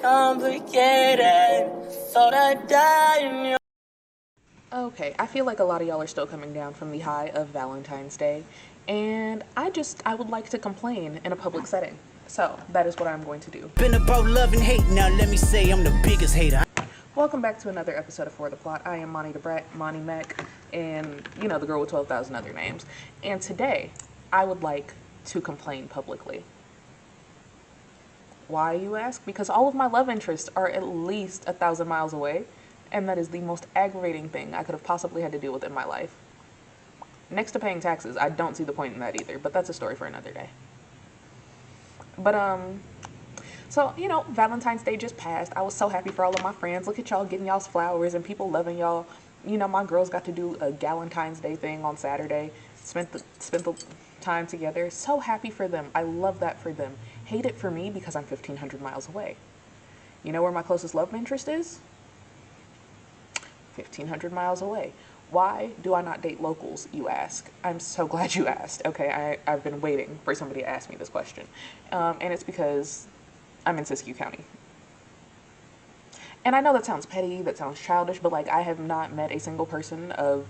complicated, so that die in your. Okay, I feel like a lot of y'all are still coming down from the high of Valentine's Day, and I would like to complain in a public setting. So, that is what I'm going to do. Been about love and hate, now let me say I'm the biggest hater. Welcome back to another episode of For the Plot. I am Monty the Brat, Monty Mac, and, you know, the girl with 12,000 other names. And today, I would like to complain publicly. Why, you ask? Because all of my love interests are at least 1,000 miles away, and that is the most aggravating thing I could have possibly had to deal with in my life. Next to paying taxes, I don't see the point in that either, but that's a story for another day. But, so, you know, Valentine's Day just passed. I was so happy for all of my friends. Look at y'all getting y'all's flowers and people loving y'all. You know, my girls got to do a Galentine's Day thing on Saturday. Spent the time together. So happy for them. I love that for them. Hate it for me because I'm 1,500 miles away. You know where my closest love interest is? 1,500 miles away. Why do I not date locals, you ask? I'm so glad you asked. Okay, I've been waiting for somebody to ask me this question. And it's because I'm in Siskiyou County. And I know that sounds petty, that sounds childish, but like I have not met a single person of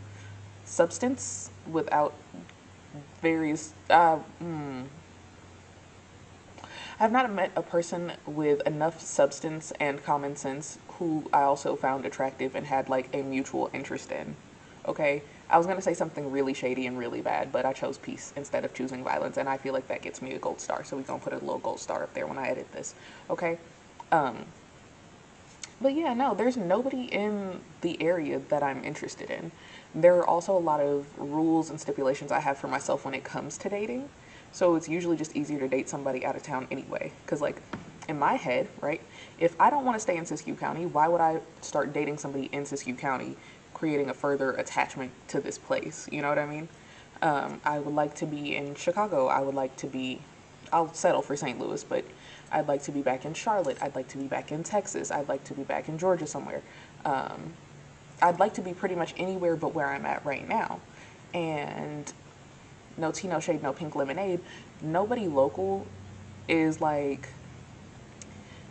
substance without various I've not met a person with enough substance and common sense who I also found attractive and had like a mutual interest in. Okay? I was going to say something really shady and really bad, but I chose peace instead of choosing violence, and I feel like that gets me a gold star, so we're going to put a little gold star up there when I edit this. Okay? But yeah, no, there's nobody in the area that I'm interested in. There are also a lot of rules and stipulations I have for myself when it comes to dating. So it's usually just easier to date somebody out of town anyway. Because, like, in my head, right, if I don't want to stay in Siskiyou County, why would I start dating somebody in Siskiyou County, creating a further attachment to this place? You know what I mean? I would like to be in Chicago. I'll settle for St. Louis, but I'd like to be back in Charlotte. I'd like to be back in Texas. I'd like to be back in Georgia somewhere. I'd like to be pretty much anywhere but where I'm at right now. And no tea, no shade, no pink lemonade. Nobody local is like,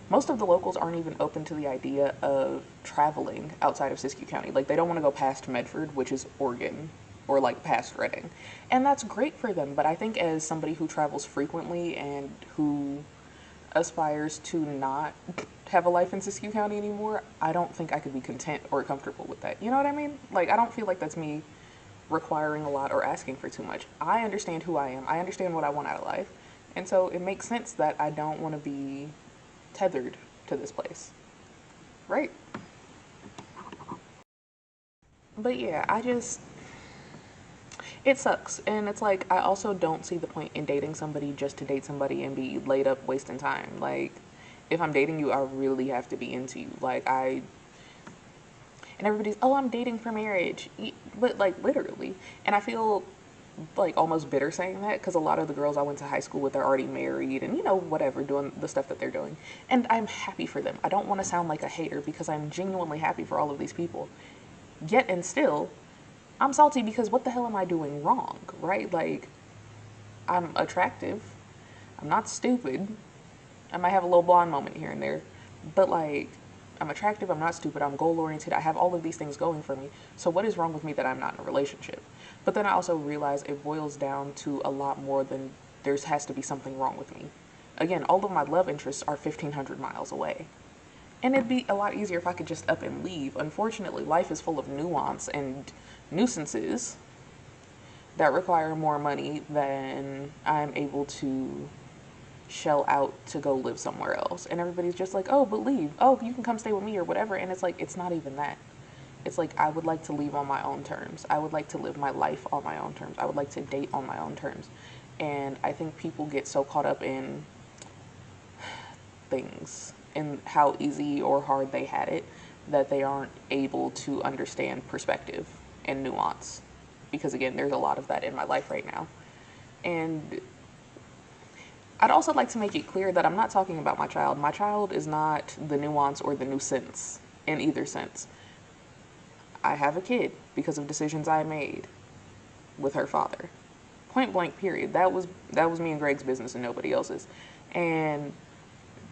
most of the locals aren't even open to the idea of traveling outside of Siskiyou County. Like, they don't want to go past Medford, which is Oregon, or like past Reading. And that's great for them, but I think as somebody who travels frequently and who aspires to not have a life in Siskiyou County anymore, I don't think I could be content or comfortable with that. You know what I mean? Like, I don't feel like that's me requiring a lot or asking for too much. I understand who I am. I understand what I want out of life. And so it makes sense that I don't want to be tethered to this place. Right? But yeah, it sucks. And it's like, I also don't see the point in dating somebody just to date somebody and be laid up wasting time. Like, if I'm dating you, I really have to be into you. And everybody's, oh, I'm dating for marriage. But like, literally. And I feel like almost bitter saying that because a lot of the girls I went to high school with are already married and, you know, whatever, doing the stuff that they're doing. And I'm happy for them. I don't want to sound like a hater because I'm genuinely happy for all of these people. Yet and still, I'm salty because what the hell am I doing wrong, right? Like, I'm attractive. I'm not stupid. I might have a little blonde moment here and there. But, like, I'm attractive, I'm not stupid, I'm goal-oriented, I have all of these things going for me. So what is wrong with me that I'm not in a relationship? But then I also realize it boils down to a lot more than there has to be something wrong with me. Again, all of my love interests are 1,500 miles away. And it'd be a lot easier if I could just up and leave. Unfortunately, life is full of nuance and nuisances that require more money than I'm able to shell out to go live somewhere else. And everybody's just like, oh, but leave. Oh, you can come stay with me or whatever. And it's like, it's not even that. It's like, I would like to leave on my own terms. I would like to live my life on my own terms. I would like to date on my own terms. And I think people get so caught up in things and how easy or hard they had it that they aren't able to understand perspective and nuance. Because again, there's a lot of that in my life right now. And I'd also like to make it clear that I'm not talking about my child. My child is not the nuance or the nuisance in either sense. I have a kid because of decisions I made with her father. Point blank, period. That was me and Greg's business and nobody else's. And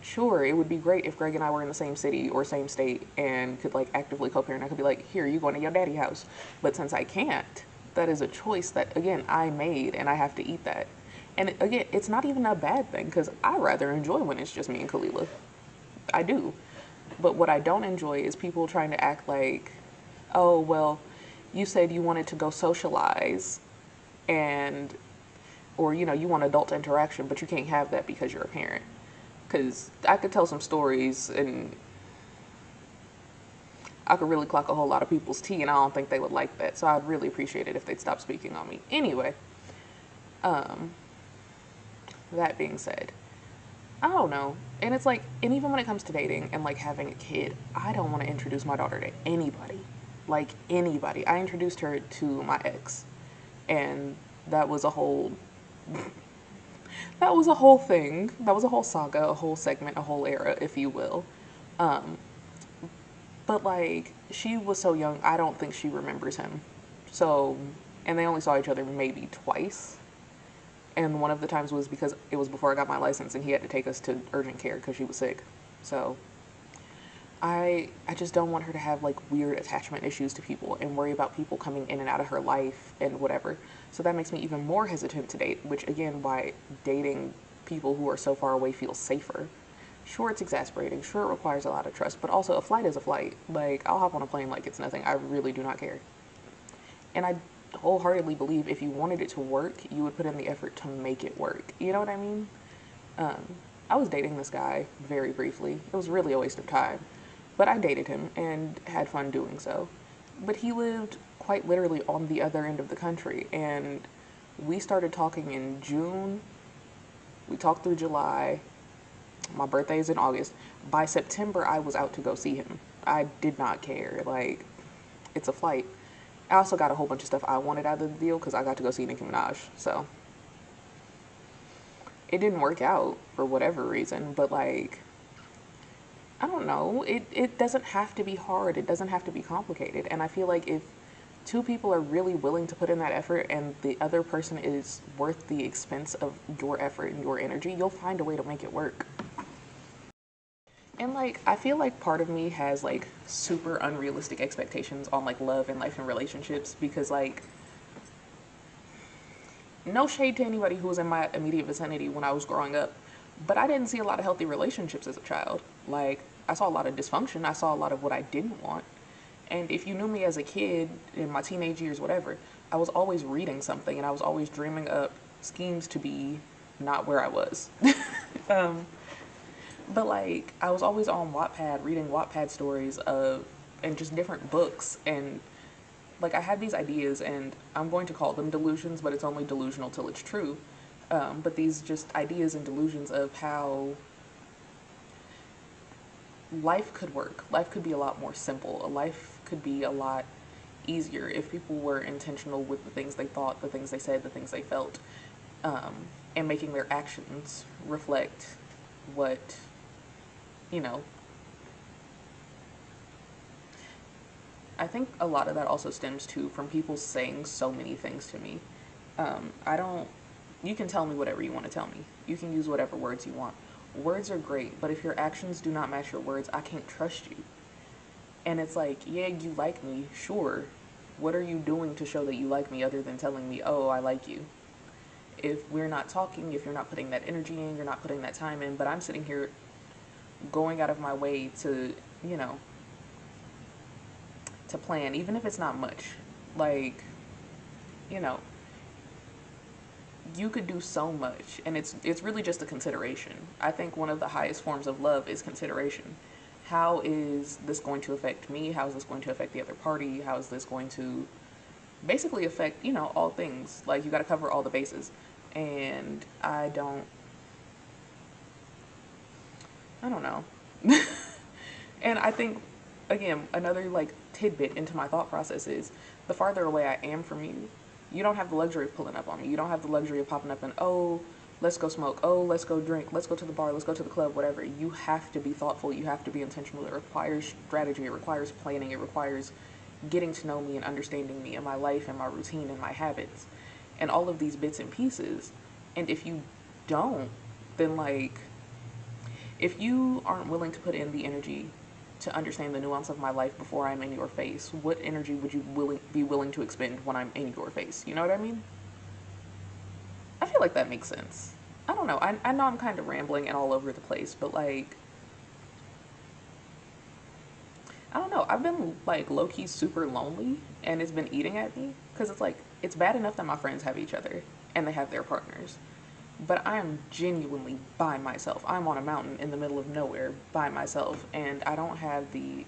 Sure, it would be great if Greg and I were in the same city or same state and could like actively co-parent. I could be like, here, you going to your daddy house. But since I can't, that is a choice that, again, I made and I have to eat that. And again, it's not even a bad thing because I rather enjoy when it's just me and Kalila. I do. But what I don't enjoy is people trying to act like, oh, well, you said you wanted to go socialize and, or, you know, you want adult interaction, but you can't have that because you're a parent. Because I could tell some stories and I could really clock a whole lot of people's tea, and I don't think they would like that. So I'd really appreciate it if they'd stop speaking on me. Anyway, that being said, I don't know. And it's like, and even when it comes to dating and like having a kid, I don't want to introduce my daughter to anybody. Like anybody. I introduced her to my ex, and that was a whole that was a whole thing. That was a whole saga, a whole segment, a whole era, if you will. But like, she was so young, I don't think she remembers him. So, and they only saw each other maybe twice. And one of the times was because it was before I got my license and he had to take us to urgent care because she was sick. So, I just don't want her to have like weird attachment issues to people and worry about people coming in and out of her life and whatever. So that makes me even more hesitant to date, which again, why dating people who are so far away feels safer. Sure, it's exasperating. Sure, it requires a lot of trust, but also a flight is a flight. Like, I'll hop on a plane like it's nothing. I really do not care. And I wholeheartedly believe if you wanted it to work, you would put in the effort to make it work. You know what I mean? I was dating this guy very briefly. It was really a waste of time. But I dated him and had fun doing so. But he lived quite literally on the other end of the country. And we started talking in June. We talked through July. My birthday is in August. By September, I was out to go see him. I did not care. Like, it's a flight. I also got a whole bunch of stuff I wanted out of the deal because I got to go see Nicki Minaj. So, it didn't work out for whatever reason. But, like, I don't know. It doesn't have to be hard. It doesn't have to be complicated. And I feel like if two people are really willing to put in that effort and the other person is worth the expense of your effort and your energy, you'll find a way to make it work. And like, I feel like part of me has like super unrealistic expectations on like love and life and relationships because like, no shade to anybody who was in my immediate vicinity when I was growing up, but I didn't see a lot of healthy relationships as a child. Like, I saw a lot of dysfunction. I saw a lot of what I didn't want. And if you knew me as a kid in my teenage years, whatever, I was always reading something and I was always dreaming up schemes to be not where I was. But like, I was always on Wattpad reading Wattpad stories of, and just different books. And like, I had these ideas and I'm going to call them delusions, but it's only delusional till it's true. But these just ideas and delusions of how life could work. Life could be a lot more simple. A life could be a lot easier if people were intentional with the things they thought, the things they said, the things they felt, and making their actions reflect what, you know. I think a lot of that also stems too from people saying so many things to me. I don't, you can tell me whatever you want to tell me. You can use whatever words you want. Words are great, but if your actions do not match your words, I can't trust you. And it's like, yeah, you like me, sure. What are you doing to show that you like me other than telling me, oh, I like you? If we're not talking, if you're not putting that energy in, you're not putting that time in, but I'm sitting here going out of my way to, you know, to plan, even if it's not much. Like, you know, you could do so much, and it's really just a consideration. I think one of the highest forms of love is consideration. How is this going to affect me? How is this going to affect the other party? How is this going to basically affect, you know, all things? Like, you got to cover all the bases. And I don't know. And I think, again, another like tidbit into my thought process is the farther away I am from you, you don't have the luxury of pulling up on me. You don't have the luxury of popping up and, oh, let's go smoke. Oh, let's go drink. Let's go to the bar. Let's go to the club, whatever. You have to be thoughtful. You have to be intentional. It requires strategy. It requires planning. It requires getting to know me and understanding me and my life and my routine and my habits and all of these bits and pieces. And if you don't, then like, If you aren't willing to put in the energy to understand the nuance of my life before I'm in your face, what energy would you be willing to expend when I'm in your face? You know what I mean? I feel like that makes sense. I don't know. I know I'm kind of rambling and all over the place, but like, I don't know. I've been like low key super lonely and it's been eating at me because it's like, it's bad enough that my friends have each other and they have their partners. But I am genuinely by myself. I'm on a mountain in the middle of nowhere by myself and I don't have the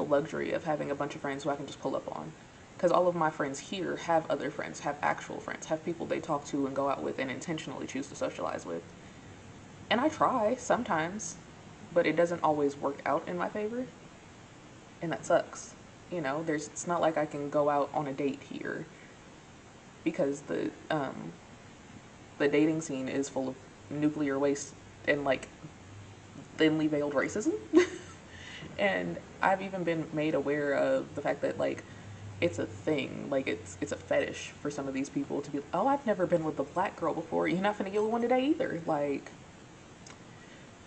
luxury of having a bunch of friends who I can just pull up on. Because all of my friends here have other friends, have actual friends, have people they talk to and go out with and intentionally choose to socialize with. And I try sometimes, but it doesn't always work out in my favor. And that sucks. You know, it's not like I can go out on a date here because the dating scene is full of nuclear waste and like thinly veiled racism. And I've even been made aware of the fact that like it's a thing, like it's a fetish for some of these people to be, oh, I've never been with a black girl before. You're not finna get with one today either. Like,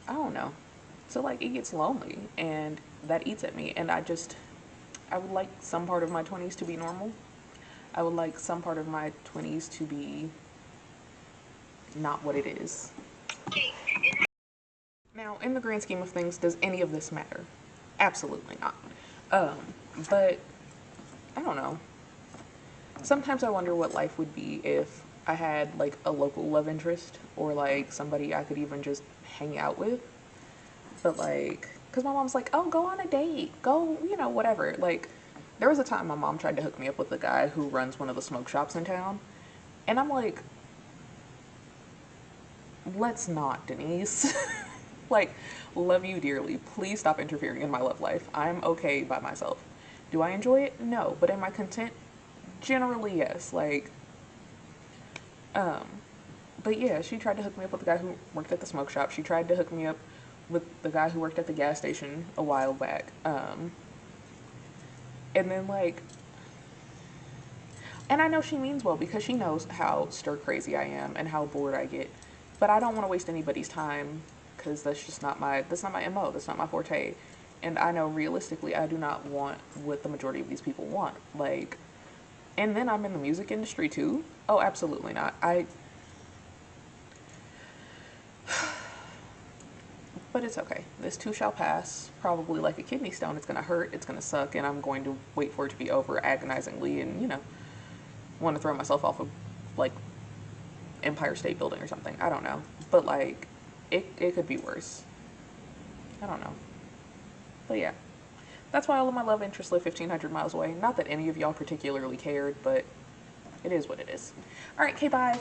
I don't know. So like it gets lonely and that eats at me. And I would like some part of my 20s to be normal. I would like some part of my 20s to be not what it is. Now, in the grand scheme of things, does any of this matter? Absolutely not. But I don't know. Sometimes I wonder what life would be if I had like a local love interest or like somebody I could even just hang out with. But like, because my mom's like, oh, go on a date, go, you know, whatever. Like, there was a time my mom tried to hook me up with a guy who runs one of the smoke shops in town. And I'm like, let's not, Denise. Like, love you dearly. Please stop interfering in my love life. I'm okay by myself. Do I enjoy it? No. But am I content? Generally, yes. Like, but yeah, she tried to hook me up with the guy who worked at the smoke shop. She tried to hook me up with the guy who worked at the gas station a while back. And then like, and I know she means well because she knows how stir crazy I am and how bored I get. But I don't want to waste anybody's time because that's not my MO. That's not my forte. And I know realistically I do not want what the majority of these people want. Like, and then I'm in the music industry too. Oh, absolutely not. But it's okay. This too shall pass. Probably like a kidney stone. It's going to hurt. It's going to suck. And I'm going to wait for it to be over agonizingly and, you know, want to throw myself off of like Empire State Building or something. I don't know. But like, it could be worse. I don't know. But yeah. That's why all of my love interests live 1,500 miles away. Not that any of y'all particularly cared, but it is what it is. All right, okay, bye.